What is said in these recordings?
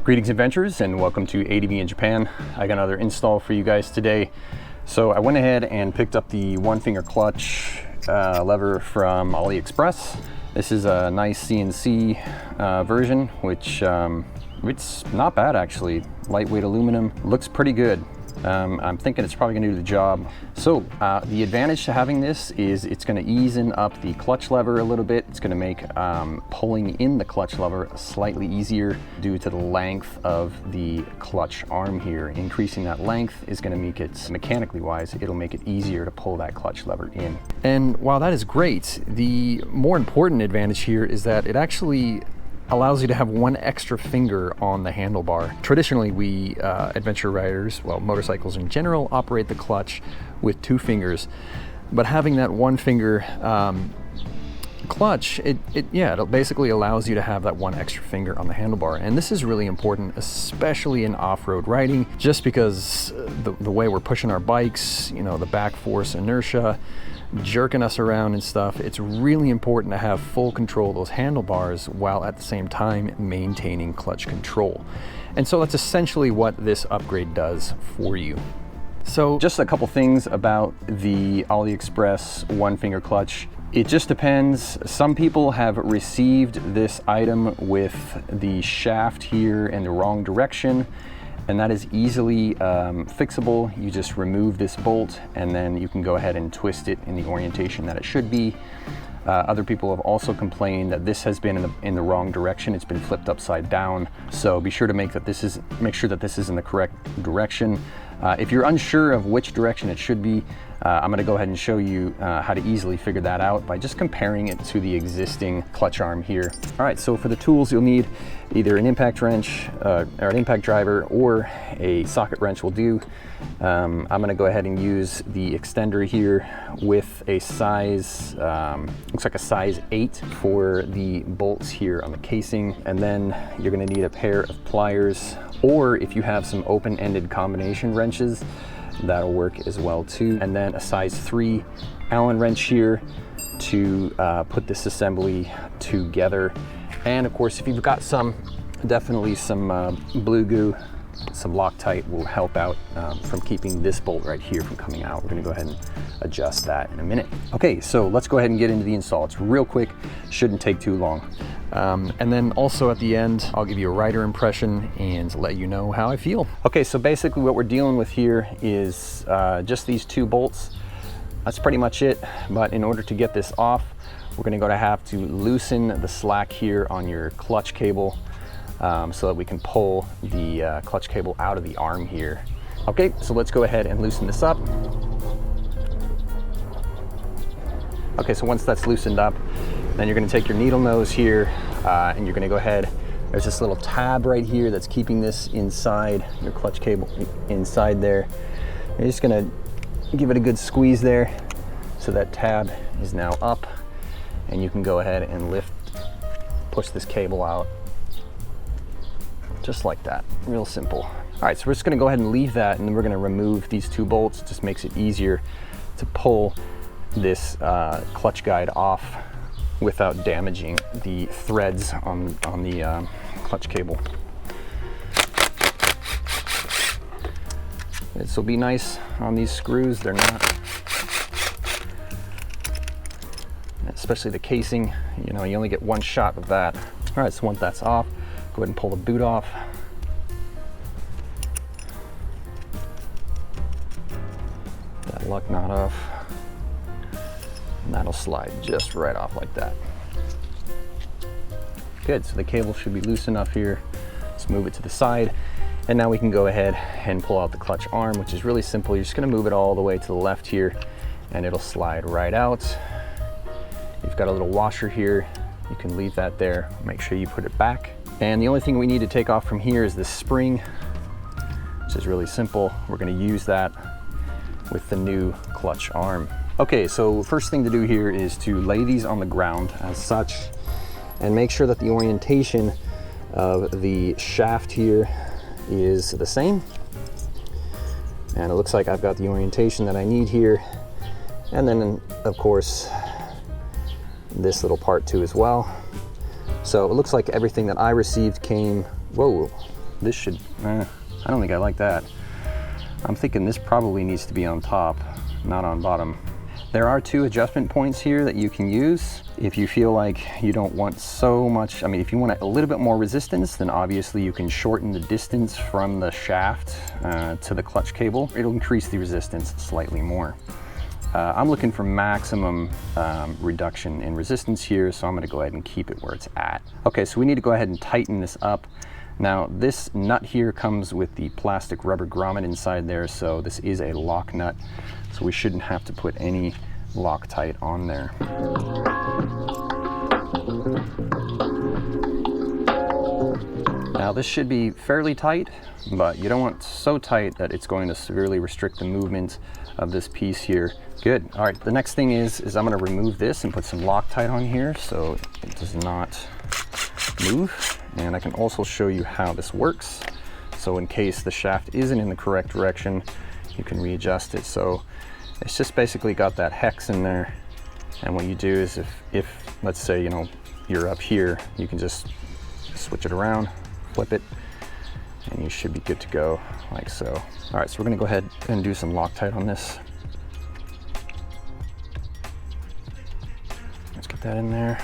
Greetings adventurers and welcome to ADV in Japan. I got another install for you guys today. So I went ahead and picked up the one finger clutch lever from Aliexpress. This is a nice CNC version, which it's not bad actually. Lightweight aluminum, looks pretty good. I'm thinking it's probably gonna do the job. So the advantage to having this is it's gonna ease up the clutch lever a little bit. It's gonna make pulling in the clutch lever slightly easier due to the length of the clutch arm here. Increasing that length is gonna make it, mechanically wise, it'll make it easier to pull that clutch lever in. And while that is great, the more important advantage here is that it actually allows you to have one extra finger on the handlebar. Traditionally, we adventure riders, well, motorcycles in general, operate the clutch with two fingers. But having that one finger clutch, it basically allows you to have that one extra finger on the handlebar. And this is really important, especially in off-road riding, just because the way we're pushing our bikes, you know, the back force inertia, jerking us around and stuff, it's really important to have full control of those handlebars while at the same time maintaining clutch control. And so that's essentially what this upgrade does for you. So just a couple things about the Aliexpress one finger clutch. It just depends. Some people have received this item with the shaft here in the wrong direction, and that is easily fixable. You just remove this bolt and then you can go ahead and twist it in the orientation that it should be. Other people have also complained that this has been in the wrong direction. It's been flipped upside down. So be sure to make sure that this is in the correct direction. If you're unsure of which direction it should be, I'm going to go ahead and show you how to easily figure that out by just comparing it to the existing clutch arm here. All right, so for the tools you'll need either an impact wrench or an impact driver or a socket wrench will do. I'm going to go ahead and use the extender here with a size, looks like a size 8 for the bolts here on the casing. And then you're going to need a pair of pliers, or if you have some open-ended combination wrenches, that'll work as well too. And then a size 3 Allen wrench here to put this assembly together. And of course, if you've got definitely some blue goo, some Loctite will help out from keeping this bolt right here from coming out. We're gonna go ahead and adjust that in a minute. Okay, so let's go ahead and get into the install. It's real quick, shouldn't take too long. And then also at the end, I'll give you a rider impression and let you know how I feel. Okay, so basically what we're dealing with here is just these two bolts. That's pretty much it. But in order to get this off, we're gonna have to loosen the slack here on your clutch cable so that we can pull the clutch cable out of the arm here. Okay, so let's go ahead and loosen this up. Okay, so once that's loosened up, then you're gonna take your needle nose here and you're gonna go ahead, there's this little tab right here that's keeping this inside, your clutch cable inside there. You're just gonna give it a good squeeze there so that tab is now up, and you can go ahead and push this cable out just like that, real simple. All right, so we're just gonna go ahead and leave that, and then we're gonna remove these two bolts. It just makes it easier to pull this clutch guide off without damaging the threads on the clutch cable. This will be nice on these screws. They're not, especially the casing, you know, you only get one shot of that. All right, so once that's off, go ahead and pull the boot off. That lug knot off. And that'll slide just right off like that. Good, so the cable should be loose enough here. Let's move it to the side. And now we can go ahead and pull out the clutch arm, which is really simple. You're just gonna move it all the way to the left here and it'll slide right out. You've got a little washer here. You can leave that there. Make sure you put it back. And the only thing we need to take off from here is this spring, which is really simple. We're gonna use that with the new clutch arm. Okay, so first thing to do here is to lay these on the ground as such and make sure that the orientation of the shaft here is the same. And it looks like I've got the orientation that I need here. And then of course, this little part too as well. So it looks like everything that I received came, whoa, this should, I don't think I like that. I'm thinking this probably needs to be on top, not on bottom. There are 2 adjustment points here that you can use if you feel like you don't want so much. I mean, if you want a little bit more resistance, then obviously you can shorten the distance from the shaft to the clutch cable. It'll increase the resistance slightly more. I'm looking for maximum reduction in resistance here, so I'm going to go ahead and keep it where it's at. Okay, so we need to go ahead and tighten this up. Now, this nut here comes with the plastic rubber grommet inside there, so this is a lock nut, so we shouldn't have to put any Loctite on there. Now, this should be fairly tight, but you don't want so tight that it's going to severely restrict the movement of this piece here. Good. All right, the next thing is I'm going to remove this and put some Loctite on here so it does not move. And I can also show you how this works. So in case the shaft isn't in the correct direction, you can readjust it. So it's just basically got that hex in there. And what you do is if let's say, you know, you're up here, you can just switch it around, flip it, and you should be good to go like so. All right, so we're gonna go ahead and do some Loctite on this. Let's get that in there.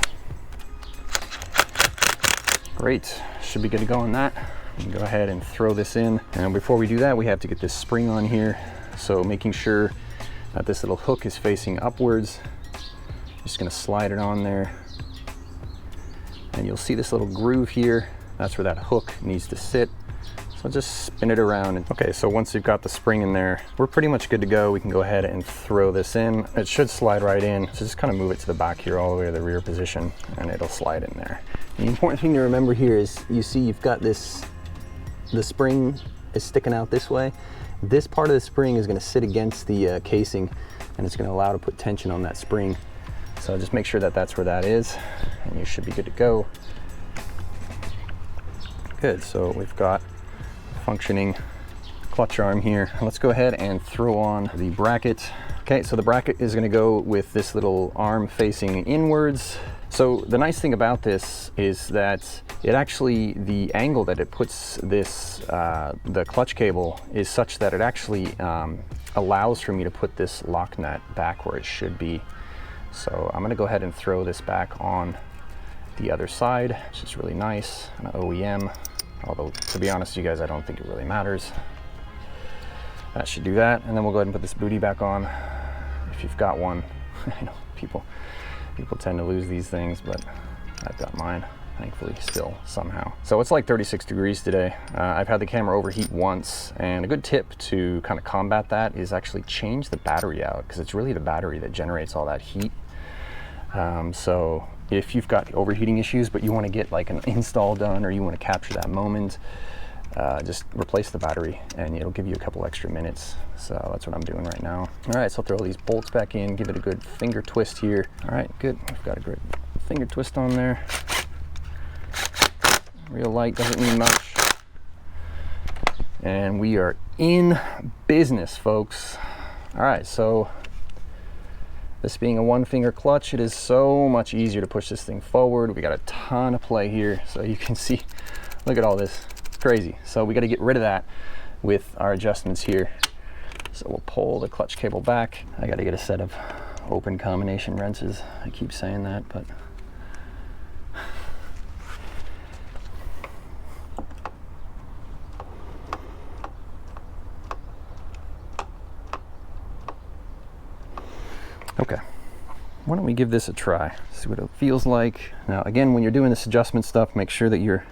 Great, should be good to go on that. We can go ahead and throw this in. And before we do that, we have to get this spring on here. So making sure that this little hook is facing upwards. Just gonna slide it on there. And you'll see this little groove here. That's where that hook needs to sit. So just spin it around. Okay, so once you've got the spring in there, we're pretty much good to go. We can go ahead and throw this in. It should slide right in. So just kind of move it to the back here, all the way to the rear position, and it'll slide in there. The important thing to remember here is, you see you've got this, the spring is sticking out this way. This part of the spring is gonna sit against the casing, and it's gonna allow to put tension on that spring. So just make sure that that's where that is, and you should be good to go. Good, so we've got a functioning clutch arm here. Let's go ahead and throw on the bracket. Okay, so the bracket is gonna go with this little arm facing inwards. So the nice thing about this is that it actually, the angle that it puts this, the clutch cable is such that it actually allows for me to put this lock nut back where it should be. So I'm gonna go ahead and throw this back on the other side, which is really nice, an OEM. Although, to be honest with you guys, I don't think it really matters. That should do that. And then we'll go ahead and put this booty back on, if you've got one. I know people tend to lose these things, but I've got mine, thankfully, still somehow. So it's like 36 degrees today. I've had the camera overheat once, and a good tip to kind of combat that is actually change the battery out, because it's really the battery that generates all that heat. So if you've got overheating issues, but you want to get like an install done, or you want to capture that moment, just replace the battery and it'll give you a couple extra minutes. So that's what I'm doing right now. All right, so I'll throw these bolts back in, give it a good finger twist here. All right, good, we've got a good finger twist on there. Real light, doesn't mean much. And we are in business, folks. All right, so this being a one finger clutch, it is so much easier to push this thing forward. We got a ton of play here. So you can see, look at all this, crazy. So we got to get rid of that with our adjustments here. So we'll pull the clutch cable back. I got to get a set of open combination wrenches. I keep saying that, but okay, why don't we give this a try, see what it feels like. Now again, when you're doing this adjustment stuff, make sure that your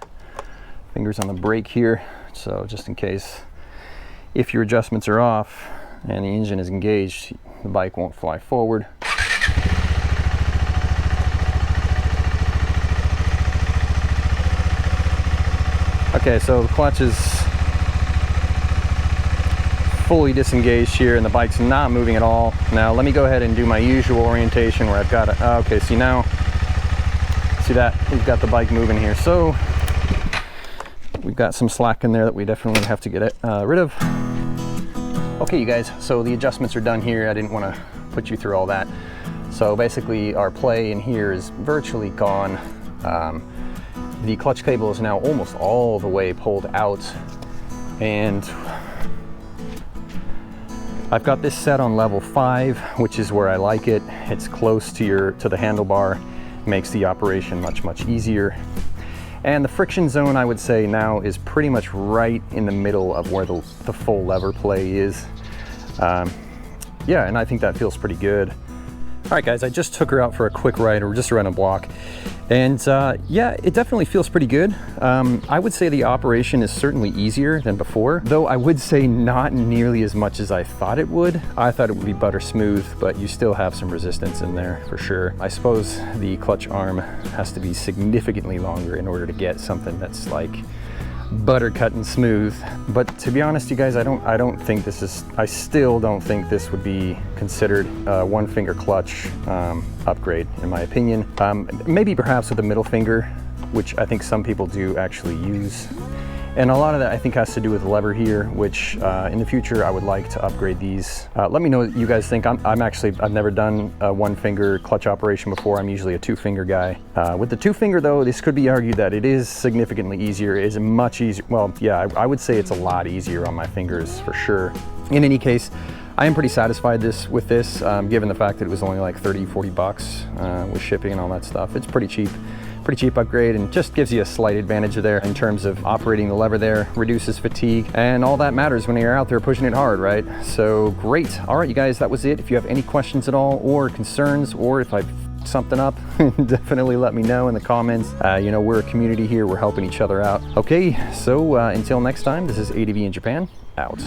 finger's on the brake here, so just in case, if your adjustments are off and the engine is engaged, the bike won't fly forward. Okay, so the clutch is fully disengaged here and the bike's not moving at all. Now let me go ahead and do my usual orientation where I've got it. Okay, see now, see that we've got the bike moving here. So we've got some slack in there that we definitely have to get rid of. Okay, you guys, so the adjustments are done here. I didn't want to put you through all that. So basically our play in here is virtually gone. The clutch cable is now almost all the way pulled out, and I've got this set on level 5, which is where I like it. It's close to the handlebar, makes the operation much easier. And the friction zone, I would say now, is pretty much right in the middle of where the full lever play is. Yeah, and I think that feels pretty good. All right, guys, I just took her out for a quick ride, or just around a block. And yeah, it definitely feels pretty good. I would say the operation is certainly easier than before, though I would say not nearly as much as I thought it would. I thought it would be butter smooth, but you still have some resistance in there for sure. I suppose the clutch arm has to be significantly longer in order to get something that's like butter cut and smooth. But to be honest, you guys, I still don't think this would be considered a one finger clutch upgrade, in my opinion. Maybe perhaps with the middle finger, which I think some people do actually use. And a lot of that I think has to do with the lever here, which in the future I would like to upgrade these. Let me know what you guys think. I've never done a one finger clutch operation before. I'm usually a two finger guy. With the two finger though, this could be argued that it is significantly easier. It is much easier. Well, yeah, I would say it's a lot easier on my fingers for sure. In any case, I am pretty satisfied with this, given the fact that it was only like 30-40 bucks with shipping and all that stuff. It's pretty cheap upgrade, and just gives you a slight advantage there in terms of operating the lever there, reduces fatigue, and all that matters when you're out there pushing it hard, right? So great. All right, you guys, that was it. If you have any questions at all or concerns, or if I've something up, definitely let me know in the comments. You know, we're a community here. We're helping each other out. Okay, so until next time, this is ADV in Japan, out.